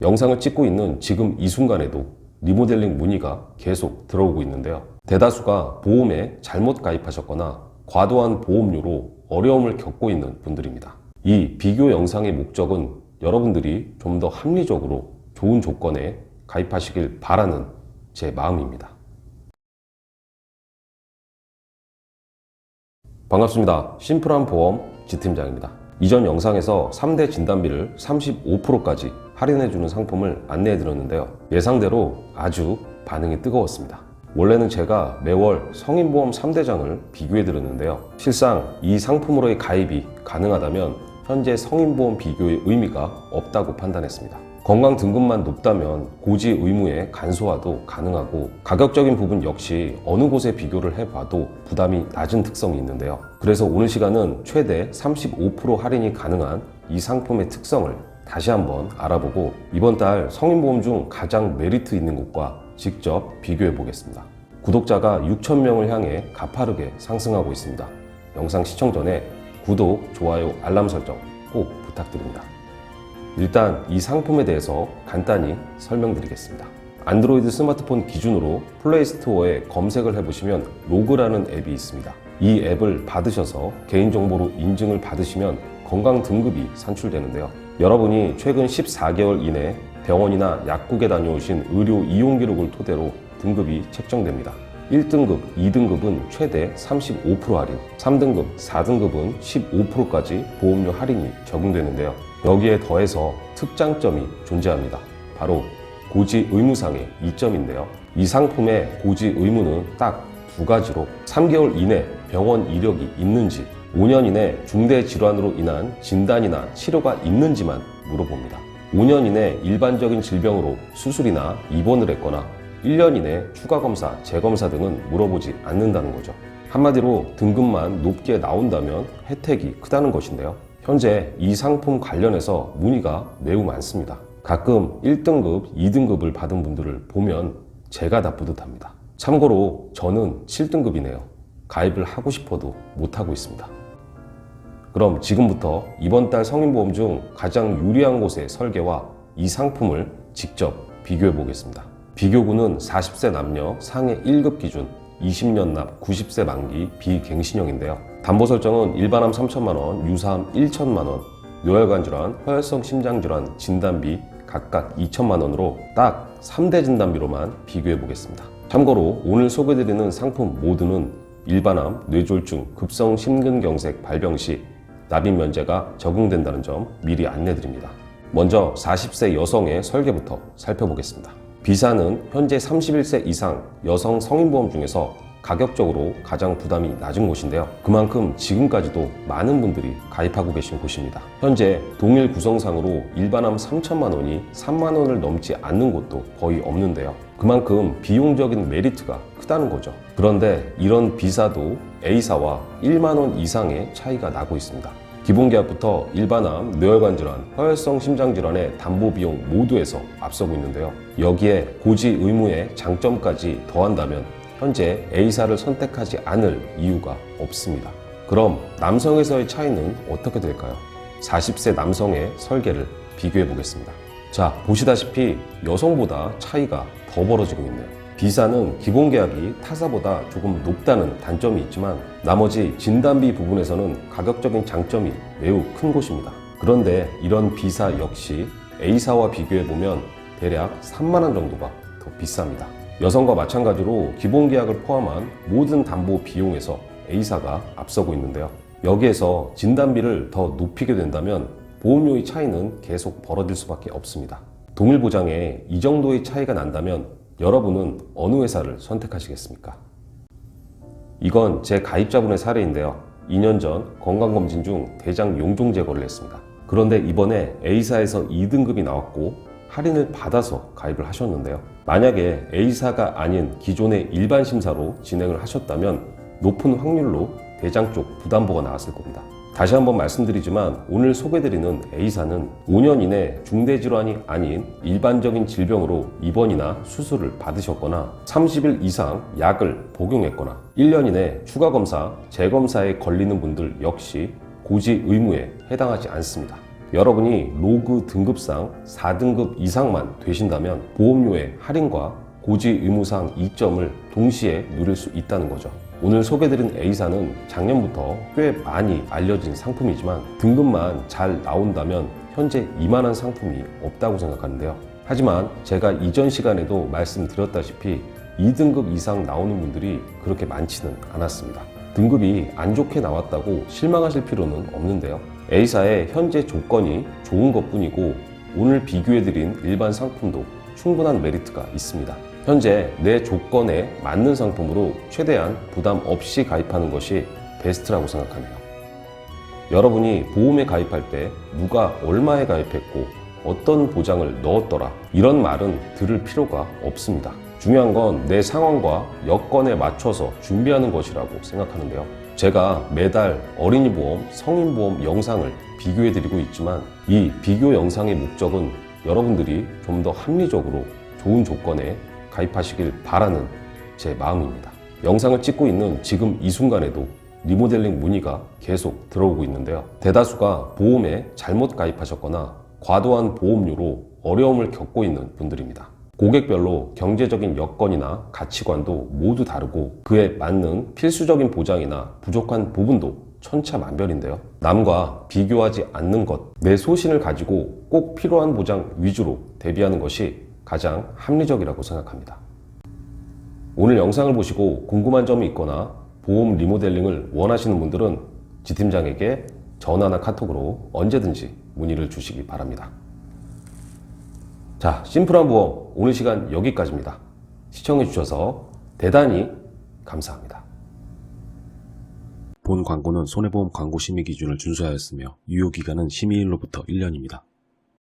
영상을 찍고 있는 지금 이 순간에도 리모델링 문의가 계속 들어오고 있는데요. 대다수가 보험에 잘못 가입하셨거나 과도한 보험료로 어려움을 겪고 있는 분들입니다. 이 비교 영상의 목적은 여러분들이 좀 더 합리적으로 좋은 조건에 가입하시길 바라는 제 마음입니다. 반갑습니다. 심플한 보험 지팀장입니다. 이전 영상에서 3대 진단비를 35%까지 할인해주는 상품을 안내해드렸는데요. 예상대로 아주 반응이 뜨거웠습니다. 원래는 제가 매월 성인보험 3대장을 비교해드렸는데요. 실상 이 상품으로의 가입이 가능하다면 현재 성인보험 비교의 의미가 없다고 판단했습니다. 건강 등급만 높다면 고지 의무의 간소화도 가능하고 가격적인 부분 역시 어느 곳에 비교를 해봐도 부담이 낮은 특성이 있는데요. 그래서 오늘 시간은 최대 35% 할인이 가능한 이 상품의 특성을 다시 한번 알아보고 이번 달 성인보험 중 가장 메리트 있는 곳과 직접 비교해 보겠습니다. 구독자가 6,000명을 향해 가파르게 상승하고 있습니다. 영상 시청 전에 구독, 좋아요, 알람 설정 꼭 부탁드립니다. 일단 이 상품에 대해서 간단히 설명드리겠습니다. 안드로이드 스마트폰 기준으로 플레이스토어에 검색을 해보시면 로그라는 앱이 있습니다. 이 앱을 받으셔서 개인정보로 인증을 받으시면 건강 등급이 산출되는데요. 여러분이 최근 14개월 이내 병원이나 약국에 다녀오신 의료 이용 기록을 토대로 등급이 책정됩니다. 1등급, 2등급은 최대 35% 할인, 3등급, 4등급은 15%까지 보험료 할인이 적용되는데요. 여기에 더해서 특장점이 존재합니다. 바로 고지 의무상의 이점인데요. 이 상품의 고지 의무는 딱 두 가지로 3개월 이내 병원 이력이 있는지 5년 이내 중대 질환으로 인한 진단이나 치료가 있는지만 물어봅니다. 5년 이내 일반적인 질병으로 수술이나 입원을 했거나 1년 이내 추가 검사, 재검사 등은 물어보지 않는다는 거죠. 한마디로 등급만 높게 나온다면 혜택이 크다는 것인데요. 현재 이 상품 관련해서 문의가 매우 많습니다. 가끔 1등급, 2등급을 받은 분들을 보면 제가 다 뿌듯합니다. 참고로 저는 7등급이네요. 가입을 하고 싶어도 못하고 있습니다. 그럼 지금부터 이번 달 성인보험 중 가장 유리한 곳의 설계와 이 상품을 직접 비교해 보겠습니다. 비교군은 40세 남녀 상해 1급 기준 20년 납 90세 만기 비갱신형인데요. 담보 설정은 일반암 3,000만원, 유사암 1,000만원, 뇌혈관 질환, 허혈성 심장 질환 진단비 각각 2,000만원으로 딱 3대 진단비로만 비교해 보겠습니다. 참고로 오늘 소개드리는 상품 모두는 일반암, 뇌졸중, 급성 심근경색 발병 시 납입 면제가 적용된다는 점 미리 안내드립니다. 먼저 40세 여성의 설계부터 살펴보겠습니다. 비사는 현재 31세 이상 여성 성인보험 중에서 가격적으로 가장 부담이 낮은 곳인데요. 그만큼 지금까지도 많은 분들이 가입하고 계신 곳입니다. 현재 동일 구성상으로 일반암 3,000만 원이 3만 원을 넘지 않는 곳도 거의 없는데요. 그만큼 비용적인 메리트가 크다는 거죠. 그런데 이런 비사도 A사와 1만 원 이상의 차이가 나고 있습니다. 기본계약부터 일반암, 뇌혈관 질환, 허혈성 심장 질환의 담보 비용 모두에서 앞서고 있는데요. 여기에 고지 의무의 장점까지 더한다면 현재 A사를 선택하지 않을 이유가 없습니다. 그럼 남성에서의 차이는 어떻게 될까요? 40세 남성의 설계를 비교해 보겠습니다. 자, 보시다시피 여성보다 차이가 더 벌어지고 있네요. 비사는 기본계약이 타사보다 조금 높다는 단점이 있지만 나머지 진단비 부분에서는 가격적인 장점이 매우 큰 곳입니다. 그런데 이런 비사 역시 A사와 비교해보면 대략 3만 원 정도가 더 비쌉니다. 여성과 마찬가지로 기본계약을 포함한 모든 담보 비용에서 A사가 앞서고 있는데요. 여기에서 진단비를 더 높이게 된다면 보험료의 차이는 계속 벌어질 수밖에 없습니다. 동일 보장에 이 정도의 차이가 난다면 여러분은 어느 회사를 선택하시겠습니까? 이건 제 가입자분의 사례인데요. 2년 전 건강검진 중 대장 용종 제거를 했습니다. 그런데 이번에 A사에서 2등급이 나왔고 할인을 받아서 가입을 하셨는데요. 만약에 A사가 아닌 기존의 일반 심사로 진행을 하셨다면 높은 확률로 대장 쪽 부담보가 나왔을 겁니다. 다시 한번 말씀드리지만 오늘 소개드리는 A사는 5년 이내 중대질환이 아닌 일반적인 질병으로 입원이나 수술을 받으셨거나 30일 이상 약을 복용했거나 1년 이내 추가검사, 재검사에 걸리는 분들 역시 고지 의무에 해당하지 않습니다. 여러분이 로그 등급상 4등급 이상만 되신다면 보험료의 할인과 고지 의무사항 이점을 동시에 누릴 수 있다는 거죠. 오늘 소개드린 A사는 작년부터 꽤 많이 알려진 상품이지만 등급만 잘 나온다면 현재 이만한 상품이 없다고 생각하는데요. 하지만 제가 이전 시간에도 말씀드렸다시피 2등급 이상 나오는 분들이 그렇게 많지는 않았습니다. 등급이 안 좋게 나왔다고 실망하실 필요는 없는데요. A사의 현재 조건이 좋은 것뿐이고 오늘 비교해드린 일반 상품도 충분한 메리트가 있습니다. 현재 내 조건에 맞는 상품으로 최대한 부담 없이 가입하는 것이 베스트라고 생각하네요. 여러분이 보험에 가입할 때 누가 얼마에 가입했고 어떤 보장을 넣었더라 이런 말은 들을 필요가 없습니다. 중요한 건 내 상황과 여건에 맞춰서 준비하는 것이라고 생각하는데요. 제가 매달 어린이보험, 성인보험 영상을 비교해드리고 있지만 이 비교 영상의 목적은 여러분들이 좀 더 합리적으로 좋은 조건에 가입하시길 바라는 제 마음입니다. 영상을 찍고 있는 지금 이 순간에도 리모델링 문의가 계속 들어오고 있는데요. 대다수가 보험에 잘못 가입하셨거나 과도한 보험료로 어려움을 겪고 있는 분들입니다. 고객별로 경제적인 여건이나 가치관도 모두 다르고 그에 맞는 필수적인 보장이나 부족한 부분도 천차만별인데요. 남과 비교하지 않는 것, 내 소신을 가지고 꼭 필요한 보장 위주로 대비하는 것이 가장 합리적이라고 생각합니다. 오늘 영상을 보시고 궁금한 점이 있거나 보험 리모델링을 원하시는 분들은 지팀장에게 전화나 카톡으로 언제든지 문의를 주시기 바랍니다. 자, 심플한 보험 오늘 시간 여기까지입니다. 시청해 주셔서 대단히 감사합니다. 본 광고는 손해보험 광고 심의 기준을 준수하였으며 유효기간은 심의일로부터 1년입니다.